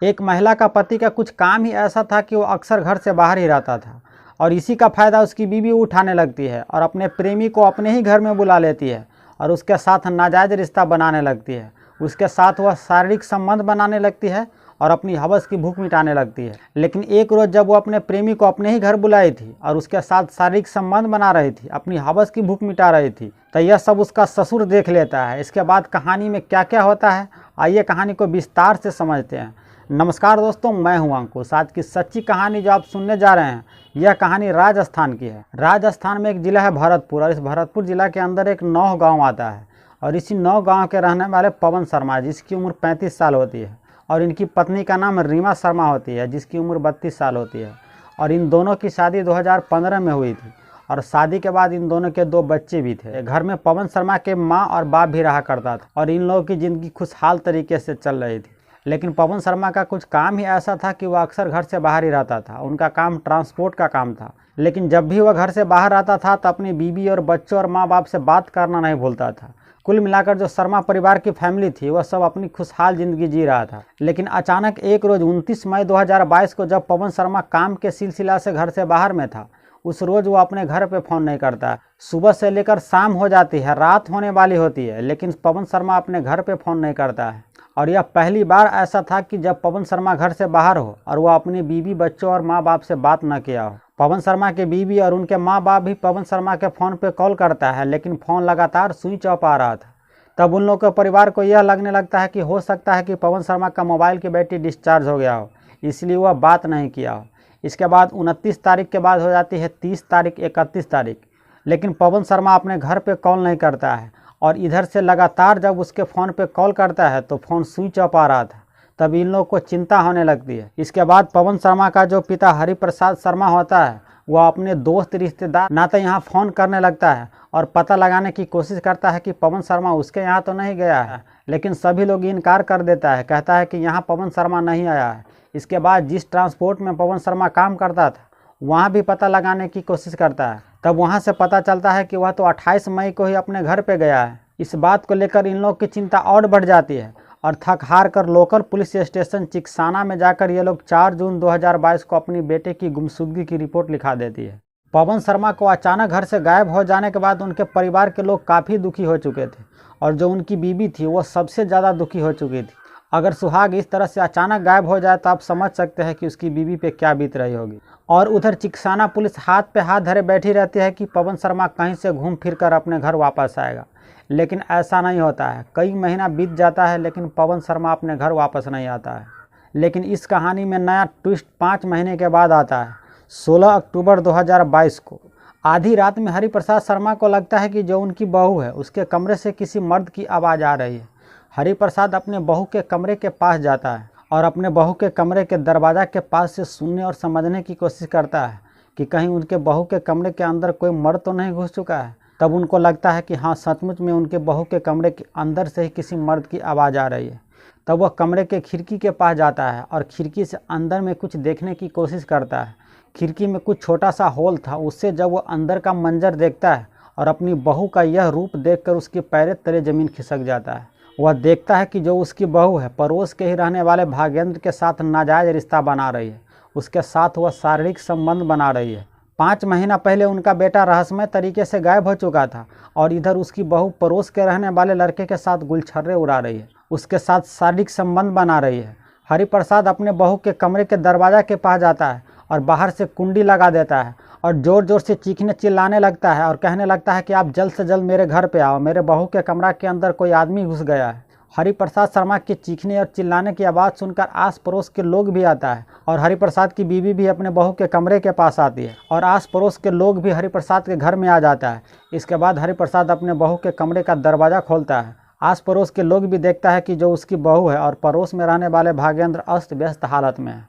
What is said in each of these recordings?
एक महिला का पति का कुछ काम ही ऐसा था कि वो अक्सर घर से बाहर ही रहता था और इसी का फ़ायदा उसकी बीवी उठाने लगती है और अपने प्रेमी को अपने ही घर में बुला लेती है और उसके साथ नाजायज़ रिश्ता बनाने लगती है। उसके साथ वह शारीरिक संबंध बनाने लगती है और अपनी हवस की भूख मिटाने लगती है। लेकिन एक रोज़ जब वो अपने प्रेमी को अपने ही घर बुलाई थी और उसके साथ शारीरिक संबंध बना रही थी, अपनी हवस की भूख मिटा रही थी, तो यह सब उसका ससुर देख लेता है। इसके बाद कहानी में क्या क्या होता है, आइए कहानी को विस्तार से समझते हैं। नमस्कार दोस्तों, मैं हूं अंकुश। आज की सच्ची कहानी जो आप सुनने जा रहे हैं, यह कहानी राजस्थान की है। राजस्थान में एक ज़िला है भरतपुर और इस भरतपुर ज़िला के अंदर एक नौह गाँव आता है और इसी नौह गाँव के रहने वाले पवन शर्मा, जिसकी उम्र 35 साल होती है, और इनकी पत्नी का नाम रीमा शर्मा होती है, जिसकी उम्र 32 साल होती है। और इन दोनों की शादी 2015 में हुई थी और शादी के बाद इन दोनों के 2 बच्चे भी थे। घर में पवन शर्मा के माँ और बाप भी रहा करता था और इन लोगों की ज़िंदगी खुशहाल तरीके से चल रही थी। लेकिन पवन शर्मा का कुछ काम ही ऐसा था कि वह अक्सर घर से बाहर ही रहता था। उनका काम ट्रांसपोर्ट का काम था। लेकिन जब भी वह घर से बाहर आता था तो अपनी बीवी और बच्चों और माँ बाप से बात करना नहीं भूलता था। कुल मिलाकर जो शर्मा परिवार की फैमिली थी वह सब अपनी खुशहाल ज़िंदगी जी रहा था। लेकिन अचानक एक रोज़ 29 मई 2022 को जब पवन शर्मा काम के सिलसिला से घर से बाहर में था, उस रोज़ वो अपने घर पे फ़ोन नहीं करता। सुबह से लेकर शाम हो जाती है, रात होने वाली होती है, लेकिन पवन शर्मा अपने घर पे फ़ोन नहीं करता है। और यह पहली बार ऐसा था कि जब पवन शर्मा घर से बाहर हो और वह अपनी बीवी, बच्चों और माँ बाप से बात न किया हो। पवन शर्मा के बीवी और उनके माँ बाप भी पवन शर्मा के फ़ोन पे कॉल करता है, लेकिन फ़ोन लगातार स्विच ऑफ आ रहा था। तब उन लोगों के परिवार को यह लगने लगता है कि हो सकता है कि पवन शर्मा का मोबाइल की बैटरी डिस्चार्ज हो गया हो, इसलिए वह बात नहीं किया हो। इसके बाद 29 तारीख के बाद हो जाती है 30 तारीख, 31 तारीख, लेकिन पवन शर्मा अपने घर पे कॉल नहीं करता है और इधर से लगातार जब उसके फ़ोन पे कॉल करता है तो फ़ोन स्विच ऑफ आ रहा था। तब इन लोगों को चिंता होने लगती है। इसके बाद पवन शर्मा का जो पिता हरिप्रसाद शर्मा होता है, वह अपने दोस्त, रिश्तेदार, नाते यहाँ फ़ोन करने लगता है और पता लगाने की कोशिश करता है कि पवन शर्मा उसके यहाँ तो नहीं गया है। लेकिन सभी लोग इनकार कर देता है, कहता है कि यहाँ पवन शर्मा नहीं आया है। इसके बाद जिस ट्रांसपोर्ट में पवन शर्मा काम करता था, वहाँ भी पता लगाने की कोशिश करता है। तब वहाँ से पता चलता है कि वह तो 28 मई को ही अपने घर पे गया है। इस बात को लेकर इन लोग की चिंता और बढ़ जाती है और थक हार कर लोकल पुलिस स्टेशन चिकसाना में जाकर ये लोग 4 जून 2022 को अपनी बेटे की गुमशुदगी की रिपोर्ट लिखा देती है। पवन शर्मा को अचानक घर से गायब हो जाने के बाद उनके परिवार के लोग काफ़ी दुखी हो चुके थे और जो उनकी बीवी थी वो सबसे ज़्यादा दुखी हो चुकी थी। अगर सुहाग इस तरह से अचानक गायब हो जाए तो आप समझ सकते हैं कि उसकी बीवी पे क्या बीत रही होगी। और उधर चिकसाना पुलिस हाथ पे हाथ धरे बैठी रहती है कि पवन शर्मा कहीं से घूम फिर कर अपने घर वापस आएगा। लेकिन ऐसा नहीं होता है। कई महीना बीत जाता है लेकिन पवन शर्मा अपने घर वापस नहीं आता है। लेकिन इस कहानी में नया ट्विस्ट 5 महीने के बाद आता है। 16 अक्टूबर 2022 को आधी रात में हरिप्रसाद शर्मा को लगता है कि जो उनकी बहू है उसके कमरे से किसी मर्द की आवाज़ आ रही है। हरिप्रसाद अपने बहू के कमरे के पास जाता है और अपने बहू के कमरे के दरवाज़ा के पास से सुनने और समझने की कोशिश करता है कि कहीं उनके बहू के कमरे के अंदर कोई मर्द तो नहीं घुस चुका है। तब उनको लगता है कि हाँ, सचमुच में उनके बहू के कमरे के अंदर से ही किसी मर्द की आवाज़ आ रही है। तब वह कमरे के खिड़की के पास जाता है और खिड़की से अंदर में कुछ देखने की कोशिश करता है। खिड़की में कुछ छोटा सा होल था, उससे जब वह अंदर का मंजर देखता है और अपनी बहू का यह रूप देखकर उसके पैर तले ज़मीन खिसक जाता है। वह देखता है कि जो उसकी बहू है पड़ोस के ही रहने वाले भागेंद्र के साथ नाजायज़ रिश्ता बना रही है। उसके साथ वह शारीरिक संबंध बना रही है। 5 महीना पहले उनका बेटा रहस्यमय तरीके से गायब हो चुका था और इधर उसकी बहू पड़ोस के रहने वाले लड़के के साथ गुलछर्रे उड़ा रही है, उसके साथ शारीरिक संबंध बना रही है। हरिप्रसाद अपने बहू के कमरे के दरवाज़ा के पास जाता है और बाहर से कुंडी लगा देता है और ज़ोर ज़ोर से चीखने चिल्लाने लगता है और कहने लगता है कि आप जल्द से जल्द मेरे घर पे आओ, मेरे बहू के कमरा के अंदर कोई आदमी घुस गया है। हरिप्रसाद शर्मा के चीखने और चिल्लाने की आवाज़ सुनकर आस पड़ोस के लोग भी आता है और हरिप्रसाद की बीवी भी अपने बहू के कमरे के पास आती है और आस पड़ोस के लोग भी हरिप्रसाद के घर में आ जाता है। इसके बाद हरिप्रसाद अपने बहू के कमरे का दरवाज़ा खोलता है। आस पड़ोस के लोग भी देखता है कि जो उसकी बहू है और पड़ोस में रहने वाले भागेंद्र अस्त व्यस्त हालत में है।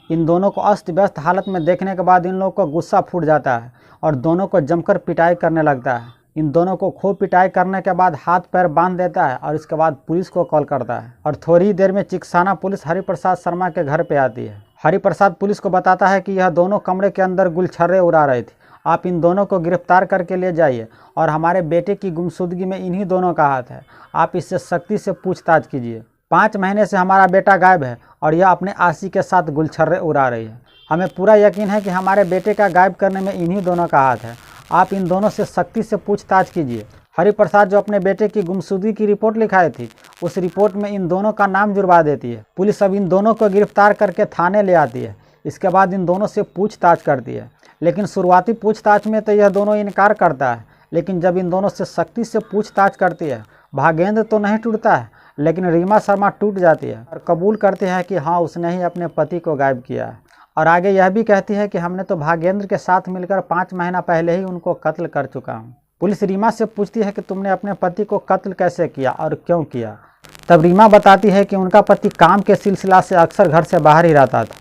इन दोनों को अस्त व्यस्त हालत में देखने के बाद इन लोगों को गुस्सा फूट जाता है और दोनों को जमकर पिटाई करने लगता है। इन दोनों को खूब पिटाई करने के बाद हाथ पैर बांध देता है और इसके बाद पुलिस को कॉल करता है और थोड़ी ही देर में चिकसाना पुलिस हरिप्रसाद शर्मा के घर पे आती है। हरिप्रसाद पुलिस को बताता है कि यह दोनों कमरे के अंदर गुलछर्रे उड़ा रहे थे, आप इन दोनों को गिरफ्तार करके ले जाइए और हमारे बेटे की गुमशुदगी में इन्हीं दोनों का हाथ है, आप इससे सख्ती से पूछताछ कीजिए। 5 महीने से हमारा बेटा गायब है और यह अपने आशिक के साथ गुलछर्रे उड़ा रही है। हमें पूरा यकीन है कि हमारे बेटे का गायब करने में इन्हीं दोनों का हाथ है। आप इन दोनों से सख्ती से पूछताछ कीजिए। हरिप्रसाद जो अपने बेटे की गुमशुदगी की रिपोर्ट लिखाई थी, उस रिपोर्ट में इन दोनों का नाम जुड़वा देती है। पुलिस अब इन दोनों को गिरफ्तार करके थाने ले आती है। इसके बाद इन दोनों से पूछताछ करती है, लेकिन शुरुआती पूछताछ में तो यह दोनों इनकार करता है। लेकिन जब इन दोनों से सख्ती से पूछताछ करती है, भागेंद्र तो नहीं टूटता है, लेकिन रीमा शर्मा टूट जाती है और कबूल करती है कि हाँ, उसने ही अपने पति को गायब किया है। और आगे यह भी कहती है कि हमने तो भागेंद्र के साथ मिलकर 5 महीना पहले ही उनको कत्ल कर चुका हूँ। पुलिस रीमा से पूछती है कि तुमने अपने पति को कत्ल कैसे किया और क्यों किया। तब रीमा बताती है कि उनका पति काम के सिलसिला से अक्सर घर से बाहर ही रहता था।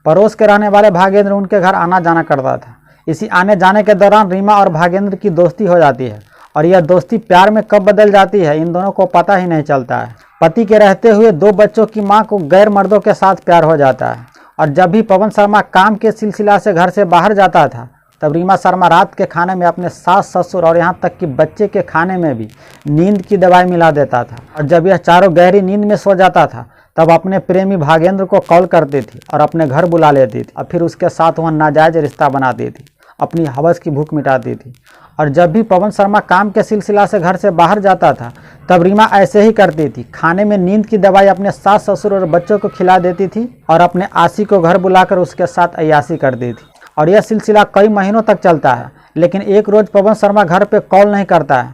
पड़ोस के रहने वाले भागेंद्र उनके घर आना जाना करता था। इसी आने जाने के दौरान रीमा और भागेंद्र की दोस्ती हो जाती है और यह दोस्ती प्यार में कब बदल जाती है, इन दोनों को पता ही नहीं चलता है। पति के रहते हुए 2 बच्चों की मां को गैर मर्दों के साथ प्यार हो जाता है। और जब भी पवन शर्मा काम के सिलसिला से घर से बाहर जाता था, तब रीमा शर्मा रात के खाने में अपने सास ससुर और यहाँ तक कि बच्चे के खाने में भी नींद की दवाई मिला देता था। और जब यह चारों गहरी नींद में सो जाता था, तब अपने प्रेमी भागेंद्र को कॉल करती थी और अपने घर बुला लेती थी और फिर उसके साथ वह नाजायज रिश्ता बनाती थी, अपनी हवस की भूख मिटाती थी। और जब भी पवन शर्मा काम के सिलसिला से घर से बाहर जाता था, तब रीमा ऐसे ही करती थी। खाने में नींद की दवाई अपने सास ससुर और बच्चों को खिला देती थी और अपने आशिक को घर बुलाकर उसके साथ अय्याशी करती थी। और यह सिलसिला कई महीनों तक चलता है। लेकिन एक रोज पवन शर्मा घर पे कॉल नहीं करता है।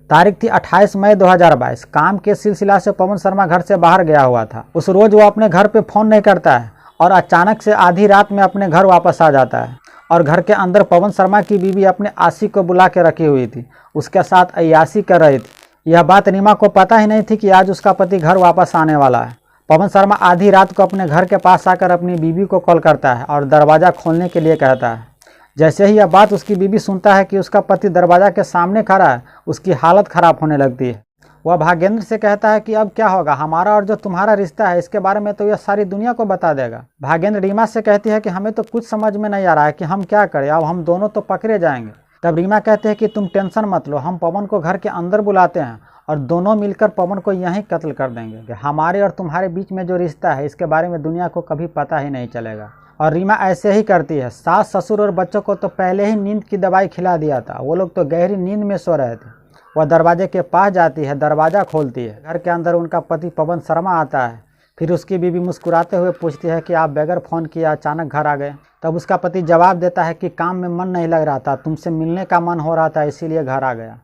तारीख थी 28 मई 2022। काम के सिलसिला से पवन शर्मा घर से बाहर गया हुआ था। उस रोज वो अपने घर पे फ़ोन नहीं करता है और अचानक से आधी रात में अपने घर वापस आ जाता है। और घर के अंदर पवन शर्मा की बीवी अपने आशिक को बुला के रखी हुई थी, उसके साथ अय्याशी कर रही थी। यह बात रीमा को पता ही नहीं थी कि आज उसका पति घर वापस आने वाला है। पवन शर्मा आधी रात को अपने घर के पास आकर अपनी बीवी को कॉल करता है और दरवाज़ा खोलने के लिए कहता है। जैसे ही यह बात उसकी बीवी सुनता है कि उसका पति दरवाज़ा के सामने खड़ा है, उसकी हालत ख़राब होने लगती है। वह भागेंद्र से कहता है कि अब क्या होगा, हमारा और जो तुम्हारा रिश्ता है इसके बारे में तो यह सारी दुनिया को बता देगा। भागेंद्र रीमा से कहती है कि हमें तो कुछ समझ में नहीं आ रहा है कि हम क्या करें, अब हम दोनों तो पकड़े जाएंगे। तब रीमा कहते हैं कि तुम टेंशन मत लो, हम पवन को घर के अंदर बुलाते हैं और दोनों मिलकर पवन को यहीं कत्ल कर देंगे। हमारे और तुम्हारे बीच में जो रिश्ता है इसके बारे में दुनिया को कभी पता ही नहीं चलेगा। और रीमा ऐसे ही करती है। सास ससुर और बच्चों को तो पहले ही नींद की दवाई खिला दिया था, वो लोग तो गहरी नींद में सो रहे थे। वह दरवाजे के पास जाती है, दरवाज़ा खोलती है। घर के अंदर उनका पति पवन शर्मा आता है। फिर उसकी बीवी मुस्कुराते हुए पूछती है कि आप बगैर फ़ोन किए अचानक घर आ गए। तब उसका पति जवाब देता है कि काम में मन नहीं लग रहा था, तुमसे मिलने का मन हो रहा था, इसीलिए घर आ गया।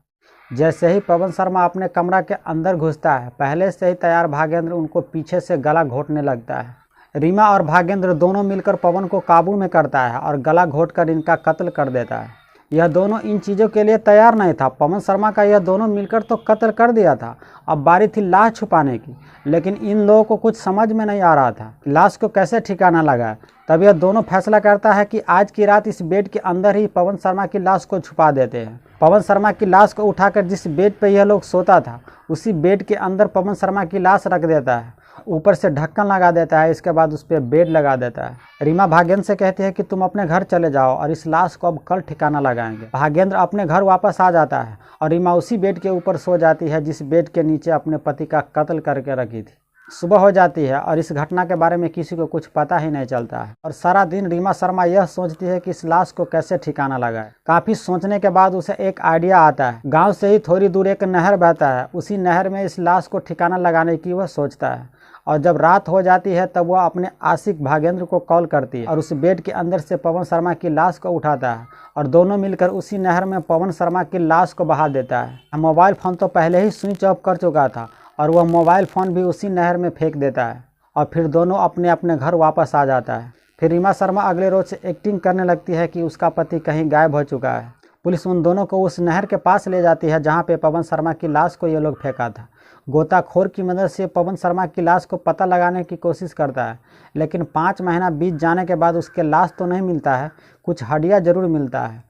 जैसे ही पवन शर्मा अपने कमरा के अंदर घुसता है, पहले से ही तैयार भागेंद्र उनको पीछे से गला घोंटने लगता है। रीमा और भागेंद्र दोनों मिलकर पवन को काबू में करता है और गला घोंटकर इनका कत्ल कर देता है। यह दोनों इन चीज़ों के लिए तैयार नहीं था। पवन शर्मा का यह दोनों मिलकर तो कत्ल कर दिया था, अब बारी थी लाश छुपाने की। लेकिन इन लोगों को कुछ समझ में नहीं आ रहा था लाश को कैसे ठिकाना लगाए। तब यह दोनों फैसला करता है कि आज की रात इस बेड के अंदर ही पवन शर्मा की लाश को छुपा देते हैं। पवन शर्मा की लाश को उठाकर जिस बेड पर यह लोग सोता था, उसी बेड के अंदर पवन शर्मा की लाश रख देता है, ऊपर से ढक्कन लगा देता है। इसके बाद उस पर बेड लगा देता है। रीमा भागेंद्र से कहती है कि तुम अपने घर चले जाओ और इस लाश को अब कल ठिकाना लगाएंगे। भागेंद्र अपने घर वापस आ जाता है और रीमा उसी बेड के ऊपर सो जाती है जिस बेड के नीचे अपने पति का कत्ल करके रखी थी। सुबह हो जाती है और इस घटना के बारे में किसी को कुछ पता ही नहीं चलता है। और सारा दिन रीमा शर्मा यह सोचती है कि इस लाश को कैसे ठिकाना लगाए। काफ़ी सोचने के बाद उसे एक आइडिया आता है। गांव से ही थोड़ी दूर एक नहर बहता है, उसी नहर में इस लाश को ठिकाना लगाने की वह सोचता है। और जब रात हो जाती है तब वह अपने आशिक भागेंद्र को कॉल करती है और उस बेड के अंदर से पवन शर्मा की लाश को उठाता है और दोनों मिलकर उसी नहर में पवन शर्मा की लाश को बहा देता है। मोबाइल फ़ोन तो पहले ही स्विच ऑफ कर चुका था और वह मोबाइल फ़ोन भी उसी नहर में फेंक देता है और फिर दोनों अपने अपने घर वापस आ जाता है। फिर रीमा शर्मा अगले रोज से एक्टिंग करने लगती है कि उसका पति कहीं गायब हो चुका है। पुलिस उन दोनों को उस नहर के पास ले जाती है जहाँ पे पवन शर्मा की लाश को ये लोग फेंका था। गोताखोर की मदद से पवन शर्मा की लाश को पता लगाने की कोशिश करता है, लेकिन 5 महीना बीत जाने के बाद उसके लाश तो नहीं मिलता है, कुछ हड्डियाँ जरूर मिलता है।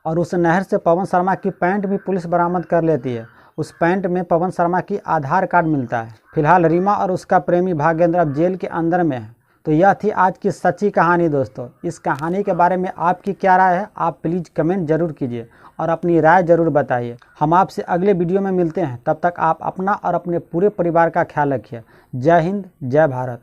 और उस नहर से पवन शर्मा की पैंट भी पुलिस बरामद कर लेती है। उस पैंट में पवन शर्मा की आधार कार्ड मिलता है। फिलहाल रीमा और उसका प्रेमी भागेंद्र अब जेल के अंदर में है। तो यह थी आज की सच्ची कहानी दोस्तों। इस कहानी के बारे में आपकी क्या राय है, आप प्लीज़ कमेंट जरूर कीजिए और अपनी राय ज़रूर बताइए। हम आपसे अगले वीडियो में मिलते हैं, तब तक आप अपना और अपने पूरे परिवार का ख्याल रखिए। जय हिंद, जय भारत।